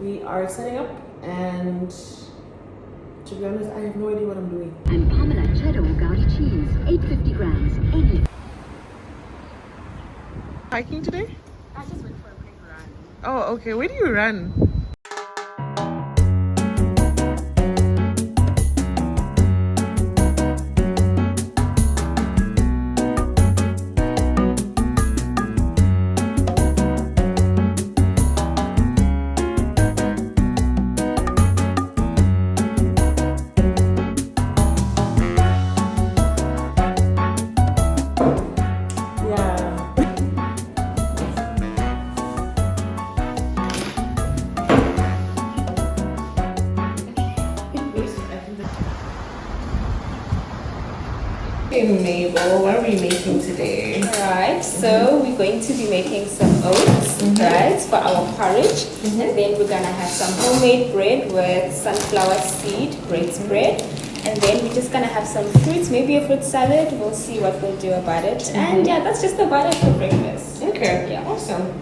We are setting up, and to be honest, I have no idea what I'm doing. And Pamela cheddar or Gouda cheese, 850 grams, any. Hiking today? I just went for a quick run. Oh, okay. Where do you run? Mabel, what are we making today? Alright, so we're going to be making some oats, right, for our porridge. And then we're gonna have some homemade bread with sunflower seed bread spread. And then we're just gonna have some fruits, maybe a fruit salad. We'll see what we'll do about it. And yeah, that's just about it for breakfast. Okay, Yeah. awesome.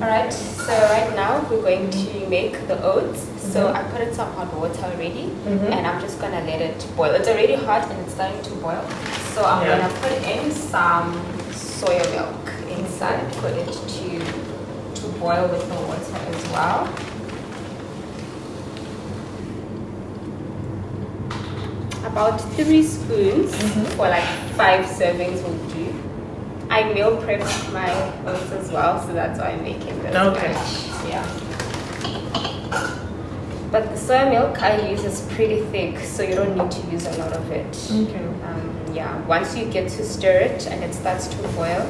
Alright, so right now we're going to make the oats. So I put in some hot water already, and I'm just gonna let it boil. It's already hot and it's starting to boil. So I'm gonna put in some soya milk inside, put it to boil with the water as well. About 3 spoons for like 5 servings will do. I meal prepped my oats as well, so that's why I'm making this batch. Yeah. But the soy milk I use is pretty thick, so you don't need to use a lot of it. Okay. Yeah, once you get to stir it and it starts to boil,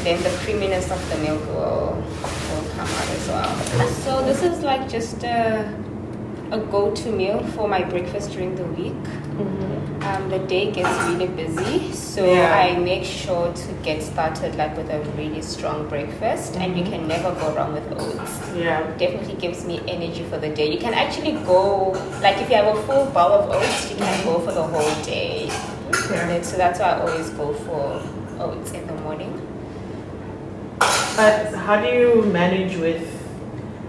then the creaminess of the milk will come out as well. So this is like just a go-to meal for my breakfast during the week. The day gets really busy, so I make sure to get started like with a really strong breakfast, and you can never go wrong with oats. Yeah, Definitely gives me energy for the day. You can actually go, like if you have a full bowl of oats, you can go for the whole day. So that's why I always go for oats in the morning. but how do you manage with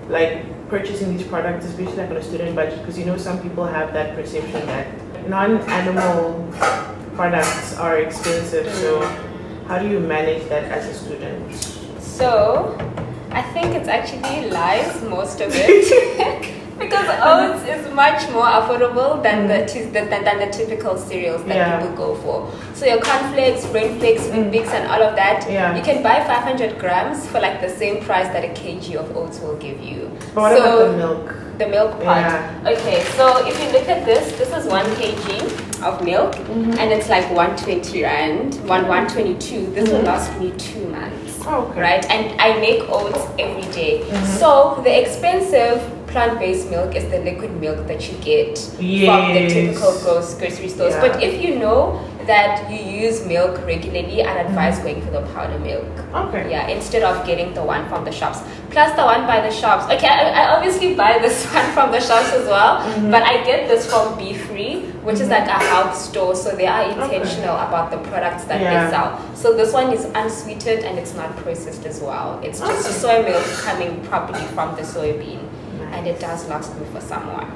like purchasing these products, especially like on a student budget? Because you know some people have that perception that non-animal products are expensive. So how do you manage that as a student? So I think it's actually lies, most of it. Because oats is much more affordable than the typical cereals that people go for. So your cornflakes, brain flakes, Bix and all of that, you can buy 500 grams for like the same price that a kg of oats will give you. But what about the milk? The milk part. Okay, so if you look at this is 1 kg of milk, and it's like 120 rand, 122. This will last me 2 months. Okay. Right? And I make oats every day. So the expensive plant-based milk is the liquid milk that you get from the typical grocery stores. But if you know that you use milk regularly, I'd advise going for the powder milk. Okay. Yeah, instead of getting the one from the shops. Plus the one by the shops. Okay, I obviously buy this one from the shops as well, but I get this from Be Free, which is like a health store, so they are intentional about the products that they sell. So this one is unsweetened and it's not processed as well. It's just soy milk coming properly from the soybean, and it does last me for some while.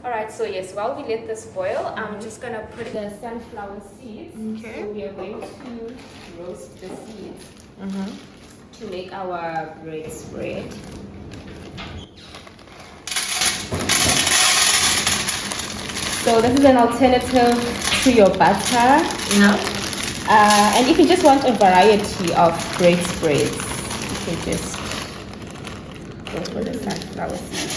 Alright, so yes, while we let this boil, I'm just gonna put the sunflower seeds. Okay. So we are going to roast the seeds to make our bread spread. So this is an alternative to your butter. And if you just want a variety of bread spreads, you can just go for the sunflower seeds.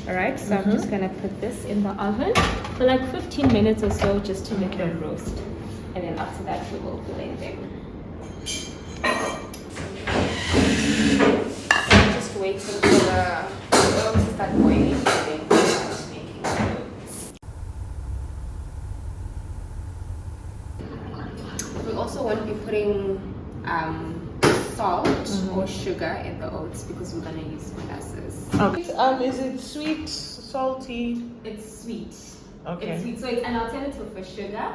Alright, so I'm just gonna put this in the oven for like 15 minutes or so just to let them roast. And then after that we will blend them. I'm just waiting for the oil to start boiling and then we start making the oats. We also won't be putting salt or sugar in the oats because we're gonna use molasses. Okay. Is it sweet, salty? It's sweet. Okay. It's sweet, so it's an alternative for sugar.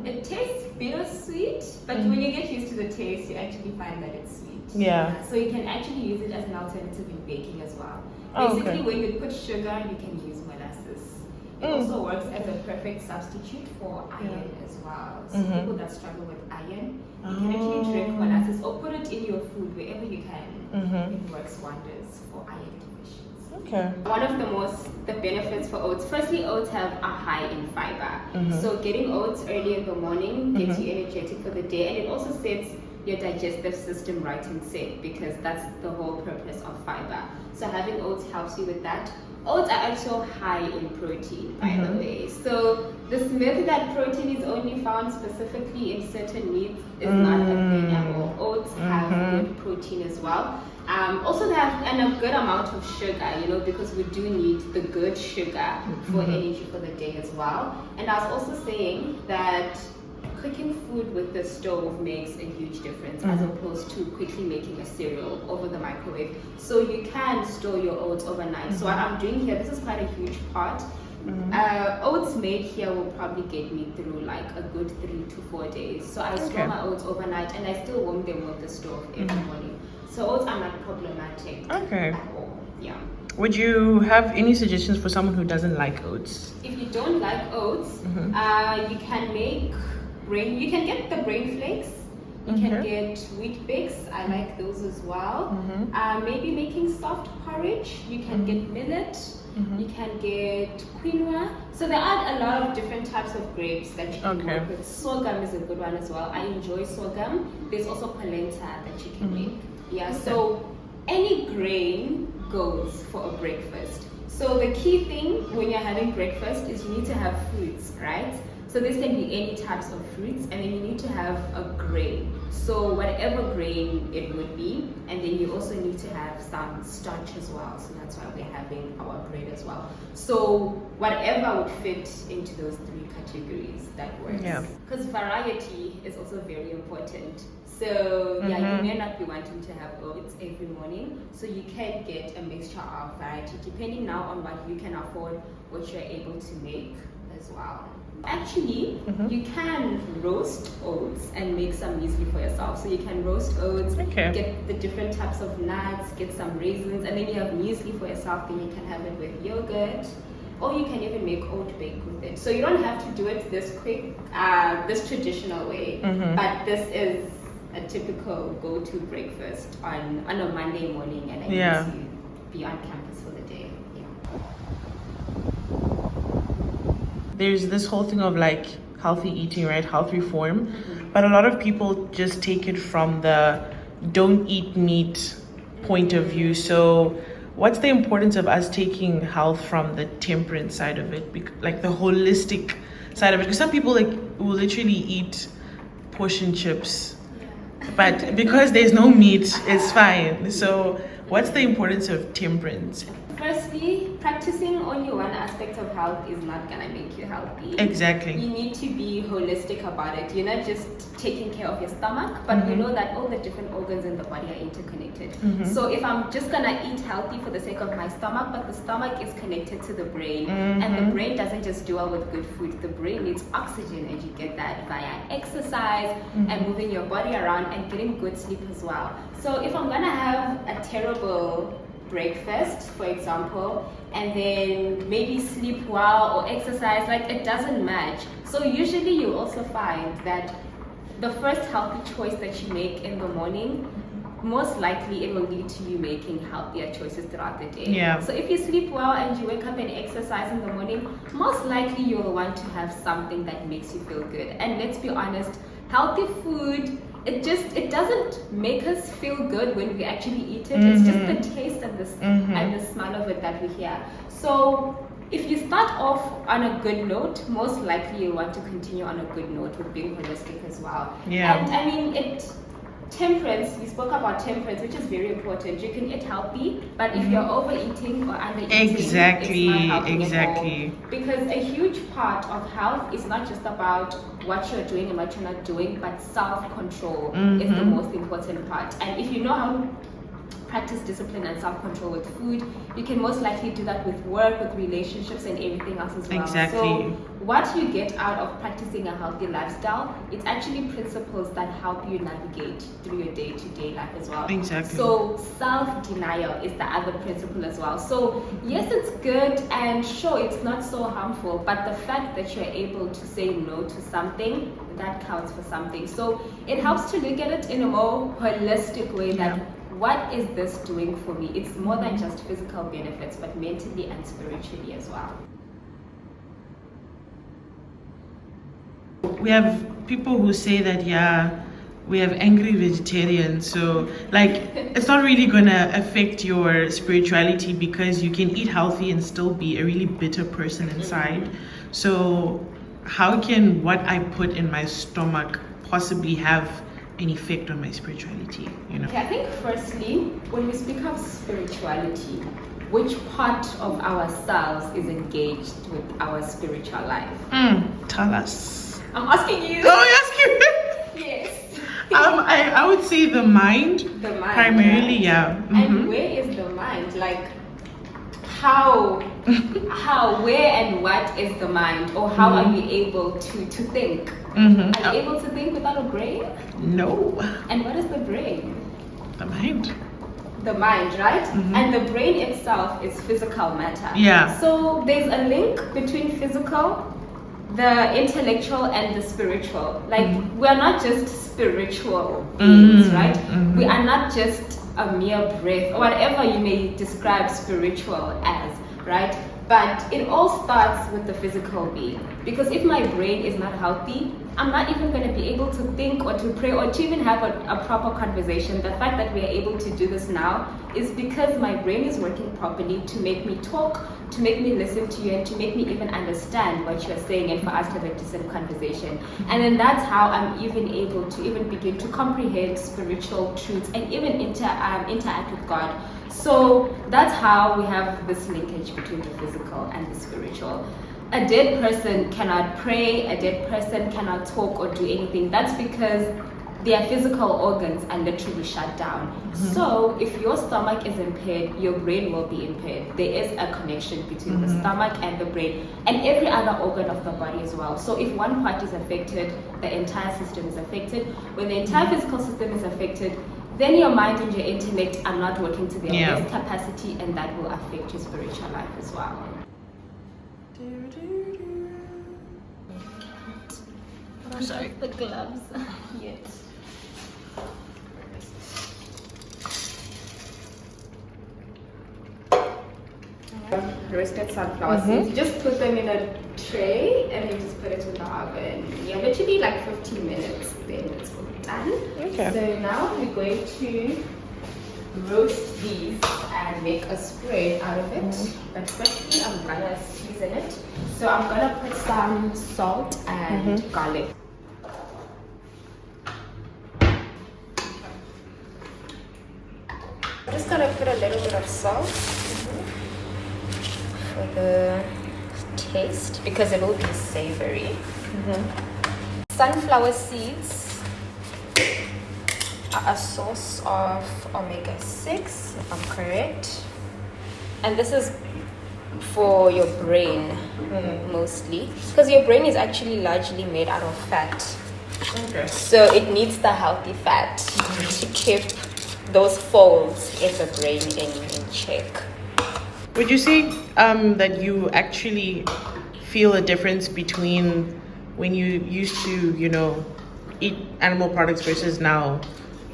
It tastes bittersweet, but when you get used to the taste, you actually find that it's sweet. Yeah. So you can actually use it as an alternative in baking as well. Oh, Basically, okay. when you put sugar, you can use molasses. It also works as a perfect substitute for iron as well. So people that struggle with iron, you can actually drink molasses or put it in your food wherever you can. It works wonders for iron deficiency. Okay. One of the benefits for oats, firstly, oats have a high in fiber. So getting oats early in the morning gets you energetic for the day, and it also sets your digestive system right and set, because that's the whole purpose of fiber. So having oats helps you with that. Oats are also high in protein, by the way. So this myth that protein is only found specifically in certain meats is not a thing at all. Oats have good protein as well. Also, they have a good amount of sugar, because we do need the good sugar for energy for the day as well. And I was also saying that cooking food with the stove makes a huge difference as opposed to quickly making a cereal over the microwave. So you can store your oats overnight. So what I'm doing here, this is quite a huge part. Oats made here will probably get me through like a good 3 to 4 days. So I store my oats overnight, and I still warm them with the stove every morning. So oats are not problematic at all. Yeah. Would you have any suggestions for someone who doesn't like oats? If you don't like oats, you can make you can get the brain flakes. You can get wheat bix. I like those as well. Maybe making soft porridge. You can get millet. You can get quinoa. So there are a lot of different types of grapes that you can work with. Sorghum is a good one as well. I enjoy sorghum. There's also polenta that you can make. Yeah. So any grain goes for a breakfast. So the key thing when you're having breakfast is you need to have fruits, right? So this can be any types of fruits, and then you need to have a grain. So whatever grain it would be, and then you also need to have some starch as well. So that's why we're having our bread as well. So whatever would fit into those 3 categories, that works. Yeah. Because variety is also very important. So yeah, you may not be wanting to have oats every morning. So you can get a mixture of variety depending now on what you can afford, what you're able to make as well. Actually, you can roast oats and make some muesli for yourself. So you can roast oats, get the different types of nuts, get some raisins, and then you have muesli for yourself. Then you can have it with yogurt, or you can even make oat bake with it. So you don't have to do it this quick, this traditional way, but this is a typical go-to breakfast on a Monday morning, and I need to be on campus for the day. There's this whole thing of like healthy eating, right? Health reform. But a lot of people just take it from the don't eat meat point of view. So what's the importance of us taking health from the temperance side of it? Like the holistic side of it? Because some people will literally eat portion chips. But because there's no meat, it's fine. So what's the importance of temperance? Firstly, practicing only one aspect of health is not going to make you healthy. Exactly. You need to be holistic about it. You're not just taking care of your stomach, but you know that all the different organs in the body are interconnected. So if I'm just going to eat healthy for the sake of my stomach, but the stomach is connected to the brain, and the brain doesn't just do well with good food. The brain needs oxygen, and you get that via exercise and moving your body around and getting good sleep as well. So if I'm going to have a terrible breakfast, for example, and then maybe sleep well or exercise, like it doesn't match. So usually you also find that the first healthy choice that you make in the morning, most likely it will lead to you making healthier choices throughout the day. Yeah. So if you sleep well and you wake up and exercise in the morning, most likely you will want to have something that makes you feel good. And let's be honest, healthy food, it doesn't make us feel good when we actually eat it. It's just the taste and the smell of it that we hear. So if you start off on a good note, most likely you want to continue on a good note with being holistic as well. Yeah. And I mean, temperance, we spoke about temperance, which is very important. You can eat healthy, but if you're overeating or undereating, it's not helping at all. Because a huge part of health is not just about what you're doing and what you're not doing, but self-control is the most important part. And if you know how practice discipline and self-control with food, you can most likely do that with work, with relationships, and everything else as well. Exactly. So what you get out of practicing a healthy lifestyle, it's actually principles that help you navigate through your day-to-day life as well. Exactly. So self-denial is the other principle as well. So yes, it's good, and sure, it's not so harmful, but the fact that you're able to say no to something, that counts for something. So it helps to look at it in a more holistic way, that what is this doing for me? It's more than just physical benefits, but mentally and spiritually as well. We have people who say that, yeah, we have angry vegetarians, so like it's not really gonna affect your spirituality because you can eat healthy and still be a really bitter person inside. So how can what I put in my stomach possibly have an effect on my spirituality, you know? Okay, I think firstly, when we speak of spirituality, which part of ourselves is engaged with our spiritual life? Tell us. I'm asking you. Oh, yes. Yes. I would say the mind. The mind. Primarily, yeah. And where is the mind? Like, how, where and what is the mind? Or how are you able to think? Are you able to think without a brain? No. And what is the brain? The mind. The mind, right? And the brain itself is physical matter. Yeah. So there's a link between physical, the intellectual, and the spiritual. Like, we are not just spiritual beings, right? We are not just a mere breath, or whatever you may describe spiritual as, right? But it all starts with the physical being. Because if my brain is not healthy, I'm not even going to be able to think or to pray or to even have a proper conversation. The fact that we are able to do this now is because my brain is working properly to make me talk, to make me listen to you, and to make me even understand what you're saying, and for us to have a decent conversation. And then that's how I'm even able to even begin to comprehend spiritual truths and even interact with God. So that's how we have this linkage between the physical and the spiritual. A dead person cannot pray, a dead person cannot talk or do anything. That's because their physical organs are literally shut down. So if your stomach is impaired, your brain will be impaired. There is a connection between the stomach and the brain and every other organ of the body as well. So if one part is affected, the entire system is affected. When the entire physical system is affected, then your mind and your intellect are not working to their best capacity, and that will affect your spiritual life as well. Sorry. The gloves. Yes. Roasted sunflower seeds. You just put them in a tray and you just put it in the oven. Yeah, literally like 15 minutes, then it's done. Okay. So now we're going to roast these and make a spread out of it. But firstly, I'm gonna season it. So I'm gonna put some salt and garlic. I'm just gonna put a little bit of salt for the taste because it will be savory. Sunflower seeds are a source of omega-6, if I'm correct. And this is for your brain mostly, because your brain is actually largely made out of fat. Okay. So it needs the healthy fat to keep those folds in the brain in check. Would you say that you actually feel a difference between when you used to, you know, eat animal products versus now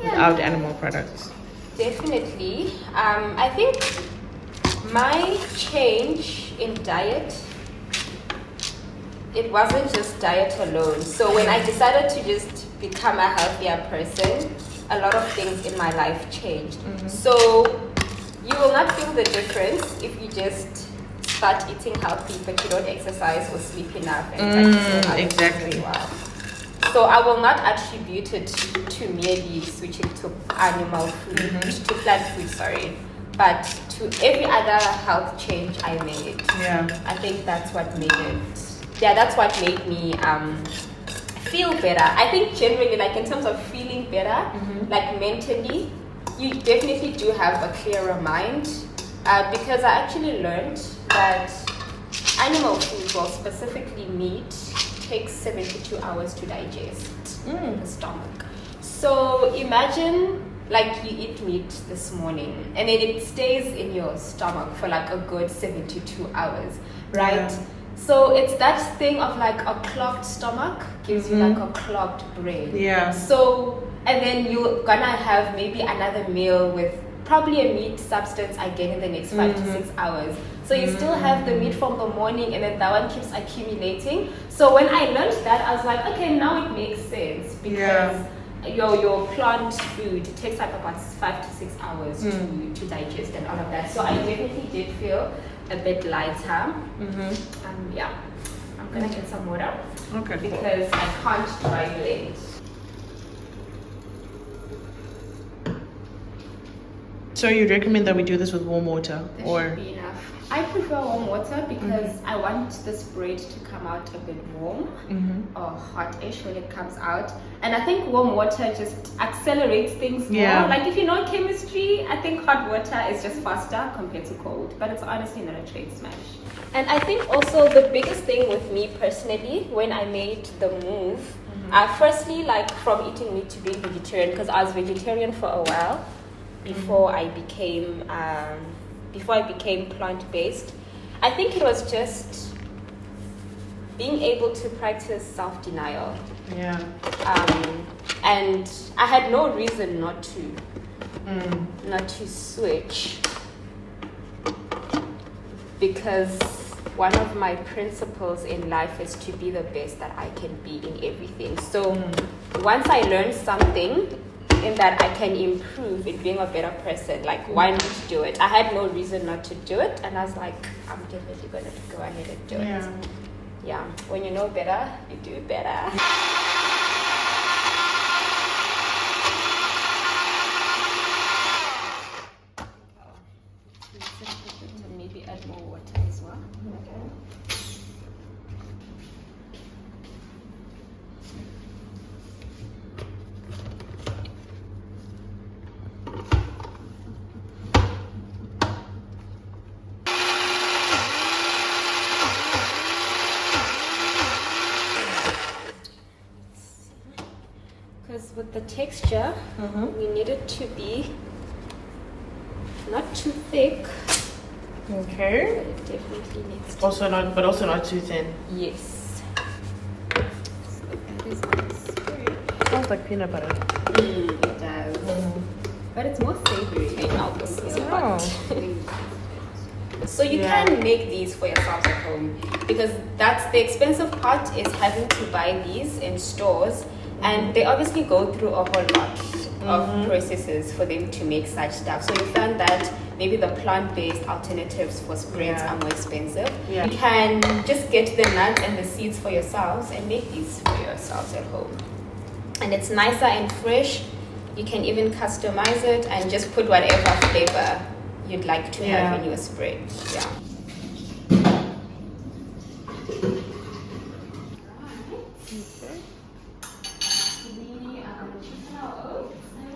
without animal products? Definitely. I think my change in diet, it wasn't just diet alone. So when I decided to just become a healthier person, a lot of things in my life changed. So you will not feel the difference if you just start eating healthy but you don't exercise or sleep enough. And exactly. So I will not attribute it to merely switching to animal food, to plant food, sorry, but to every other health change I made. Yeah. I think that's what made it. Yeah, that's what made me feel better. I think generally, like in terms of feeling better, like mentally, you definitely do have a clearer mind, because I actually learned that animal food, well specifically meat, takes 72 hours to digest in the stomach. So imagine like you eat meat this morning and then it stays in your stomach for like a good 72 hours, right? Yeah. So it's that thing of like a clogged stomach gives you like a clogged brain. Yeah. So, and then you're gonna have maybe another meal with probably a meat substance again in the next 5 to 6 hours. So you still have the meat from the morning and then that one keeps accumulating. So when I learned that, I was like, okay, now it makes sense because your plant food takes like about 5 to 6 hours to digest and all of that. So I definitely did feel a bit lighter. Yeah, I'm gonna get some water. Okay. Because I can't drive late. So you'd recommend that we do this with warm water, That or? should be enough. I prefer warm water because I want this bread to come out a bit warm or hot-ish when it comes out. And I think warm water just accelerates things more. Yeah. Like if you know chemistry, I think hot water is just faster compared to cold. But it's honestly not a trade smash. And I think also the biggest thing with me personally when I made the move, firstly like from eating meat to being vegetarian, because I was vegetarian for a while before I became plant-based. I think it was just being able to practice self-denial. Yeah. And I had no reason not to switch, because one of my principles in life is to be the best that I can be in everything. So once I learned something in that I can improve in being a better person, like why not do it? I had no reason not to do it, and I was like, I'm definitely gonna go ahead and do it. Yeah, when you know better, you do better. Maybe add more water as well. Because with the texture, we need it to be not too thick, Okay. but it definitely needs to. Also not too thin. Yes. So that is nice. Sounds like peanut butter. It does. But it's more savory. Now this is hot. So you can make these for yourselves at home, because that's the expensive part, is having to buy these in stores, and they obviously go through a whole lot of processes for them to make such stuff. So you find that maybe the plant-based alternatives for spreads are more expensive. You can just get the nuts and the seeds for yourselves and make these for yourselves at home. And it's nicer and fresh. You can even customize it and just put whatever flavor you'd like to have in your spread. Yeah.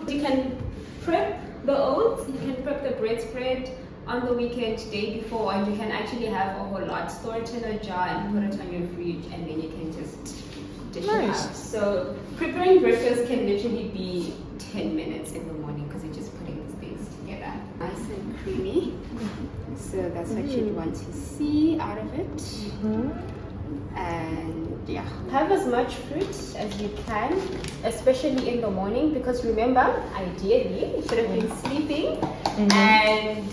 You can prep the oats, you can prep the bread spread on the weekend, day before, and you can actually have a whole lot. Store it in a jar and put it on your fridge, and then you can just dish it out. So preparing breakfast can literally be 10 minutes in the morning, because you're just putting these things together. Nice and creamy. So that's what you'd want to see out of it. And yeah, have as much fruit as you can, especially in the morning, because remember, ideally you should have been sleeping, and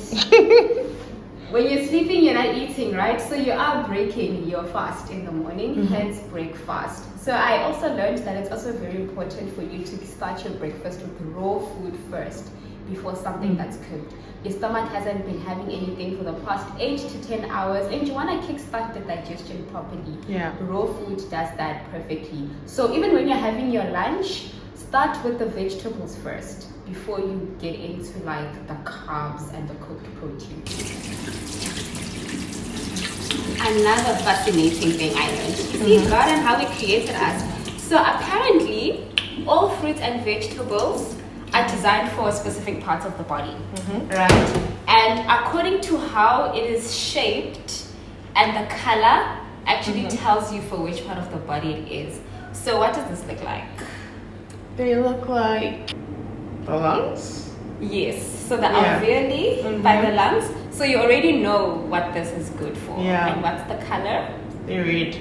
when you're sleeping you're not eating, right? So you are breaking your fast in the morning, hence breakfast. So I also learned that it's also very important for you to start your breakfast with raw food first before something that's cooked. Your stomach hasn't been having anything for the past 8 to 10 hours, and you want to kickstart the digestion properly. Raw food does that perfectly. So even when you're having your lunch, start with the vegetables first before you get into like the carbs and the cooked protein. Another fascinating thing I learned. You see God and how He created us. So apparently, all fruits and vegetables are designed for specific parts of the body, Mm-hmm. right? And according to how it is shaped and the color actually Mm-hmm. tells you for which part of the body it is. So what does this look like? They look like the lungs. Yes, so the Yeah. alveoli by the lungs. So you already know what this is good for. Yeah. And what's the color? They read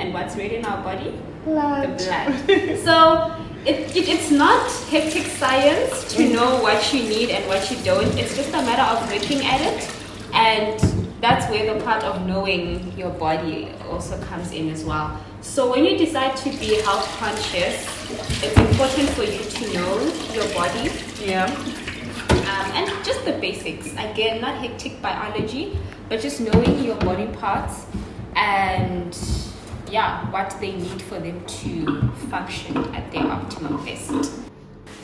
And what's red in our body? blood. The blood. So it's not hectic science to know what you need and what you don't. It's just a matter of looking at it, and that's where the part of knowing your body also comes in as well. So when you decide to be health conscious, it's important for you to know your body. Yeah. And just the basics. Again, not hectic biology, but just knowing your body parts and what they need for them to function at their optimal best.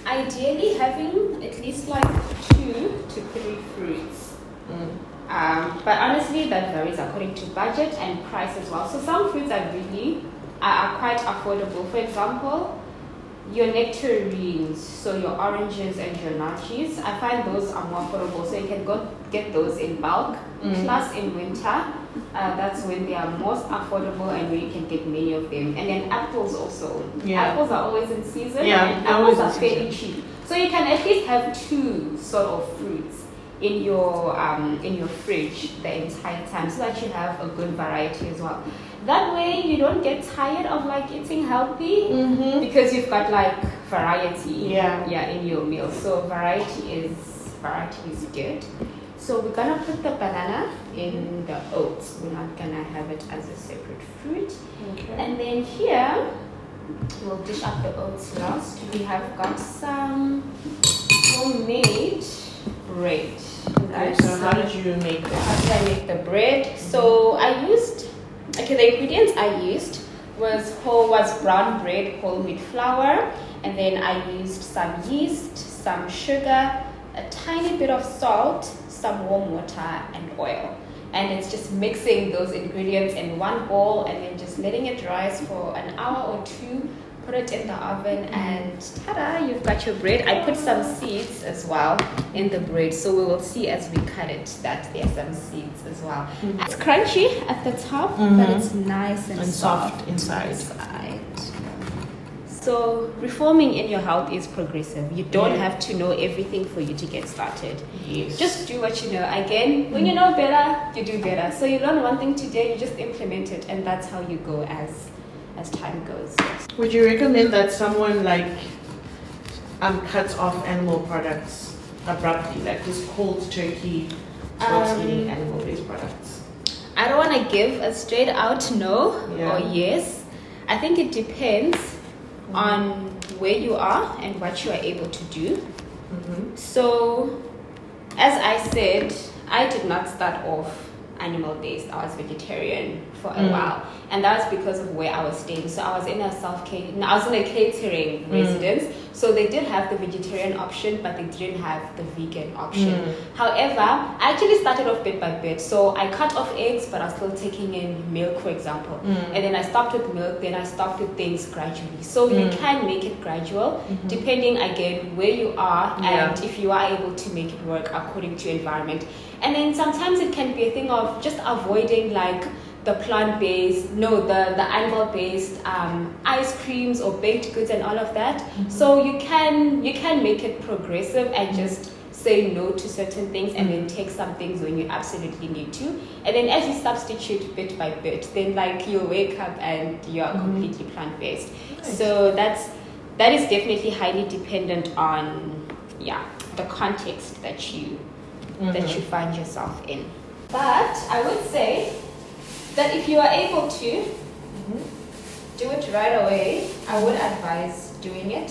Ideally, having at least like 2 to 3 fruits. But honestly, that varies according to budget and price as well. So some fruits are quite affordable. For example, your nectarines, so your oranges and your lychees, I find those are more affordable. So you can go get those in bulk. Plus in winter, that's when they are most affordable and where you can get many of them. And then apples also. Yeah. Apples are always in season, Yeah, and they're apples always in are fairly cheap. So you can at least have 2 sort of fruits in your fridge the entire time, so that you have a good variety as well. That way you don't get tired of like eating healthy because you've got like variety in your meal. So variety is good. So we're gonna put the banana in the oats. We're not gonna have it as a separate fruit. Okay. And then here we'll dish up the oats last. We have got some homemade bread. Okay, so how did you make that? How did I make the bread? So the ingredients I used was brown bread, whole wheat flour, and then I used some yeast, some sugar, a tiny bit of salt, some warm water, and oil. And it's just mixing those ingredients in one bowl and then just letting it rise for an hour or 2. Put it in the oven and ta-da, you've got your bread. I put some seeds as well in the bread, so we will see as we cut it that there are some seeds as well. It's crunchy at the top, but it's nice and soft inside. So reforming in your health is progressive. You don't have to know everything for you to get started. Yes. Just do what you know. Again, when you know better, you do better. So you learn one thing today, you just implement it, and that's how you go as time goes. Would you recommend that someone like cuts off animal products abruptly, like just cold turkey stops eating animal-based products? I don't want to give a straight out no or yes. I think it depends on where you are and what you are able to do. So, as I said, I did not start off animal-based. I was vegetarian for a while, and that was because of where I was staying. So I was in a catering residence, so they did have the vegetarian option, but they didn't have the vegan option. However, I actually started off bit by bit. So I cut off eggs, but I was still taking in milk, for example, and then I stopped with milk. Then I stopped with things gradually. So you can make it gradual, depending again where you are and if you are able to make it work according to your environment. And then sometimes it can be a thing of just avoiding like the the animal-based ice creams or baked goods and all of that. So you can make it progressive and just say no to certain things and then take some things when you absolutely need to. And then as you substitute bit by bit, then like you'll wake up and you are completely plant-based. Nice. So that is definitely highly dependent on the context that you find yourself in. But I would say that if you are able to do it right away, I would advise doing it,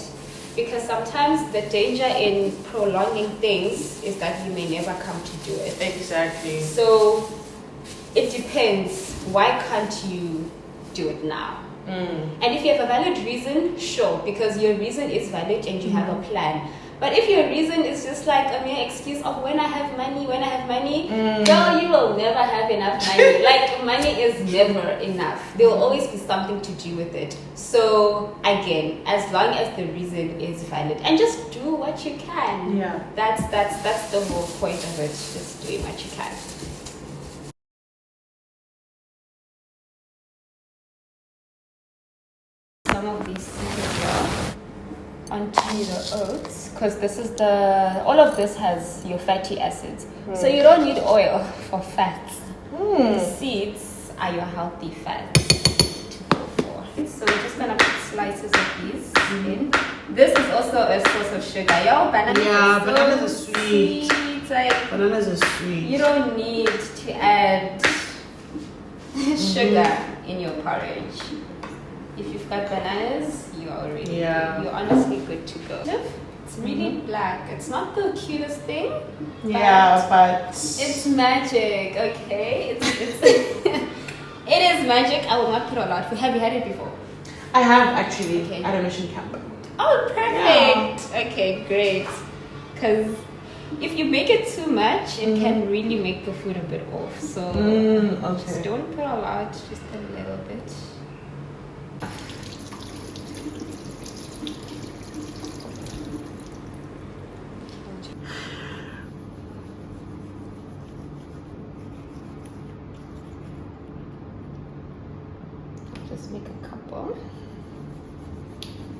because sometimes the danger in prolonging things is that you may never come to do it. Exactly. So it depends. Why can't you do it now? And if you have a valid reason, sure, because your reason is valid and you have a plan. But if your reason is just like a mere excuse of when I have money, girl, you will never have enough money. Like, money is never enough. There will always be something to do with it. So again, as long as the reason is valid, and just do what you can. Yeah. That's the whole point of it. Just doing what you can. Some of these seeds here onto the oats, because this is all of this has your fatty acids, so you don't need oil for fats. The seeds are your healthy fats to go for. So we're just gonna put slices of these in. This is also a source of sugar. Yo, bananas are sweet. Like, Bananas are sweet. you don't need to add sugar in your porridge. If you've got bananas, you're already you're honestly good to go. It's really black. It's not the cutest thing. But it's magic, okay? It's it is magic. I will not put a lot. Have you had it before? I have actually at a mission camp. Oh, perfect. Okay, great. Because if you make it too much, it can really make the food a bit off. So just don't put a lot, just a little bit. Just make a couple.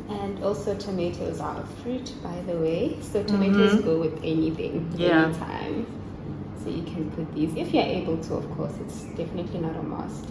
And also tomatoes are a fruit, by the way. So tomatoes go with anything, anytime. So you can put these if you're able to, of course. It's definitely not a must.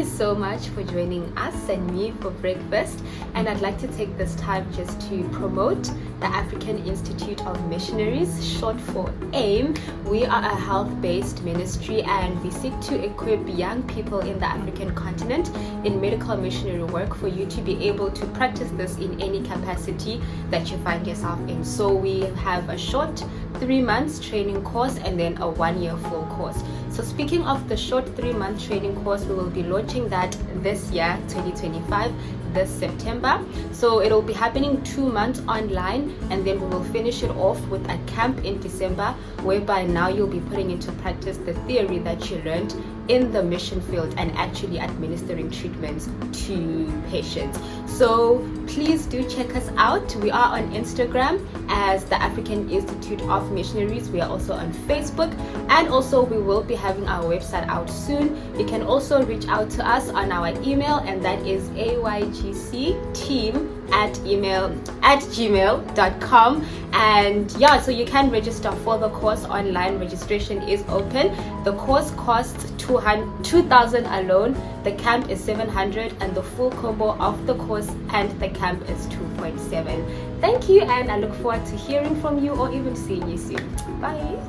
So much for joining us and me for breakfast, and I'd like to take this time just to promote the African Institute of Missionaries, short for AIM. We are a health-based ministry and we seek to equip young people in the African continent in medical missionary work for you to be able to practice this in any capacity that you find yourself in. So we have a short 3 months training course and then a 1-year full course. So speaking of the short 3-month training course, we will be launching that this year, 2025, this September. So it'll be happening 2 months online, and then we will finish it off with a camp in December, whereby now you'll be putting into practice the theory that you learned in the mission field and actually administering treatments to patients. So please do check us out. We are on Instagram as the African Institute of Missionaries. We are also on Facebook, and also we will be having our website out soon. You can also reach out to us on our email, and that is aygcteam@gmail.com. And yeah, so you can register for the course online. Registration is open. The course costs 2,000 alone. The camp is 700, and the full combo of the course and the camp is 2.7. Thank you, and I look forward to hearing from you or even seeing you soon. Bye.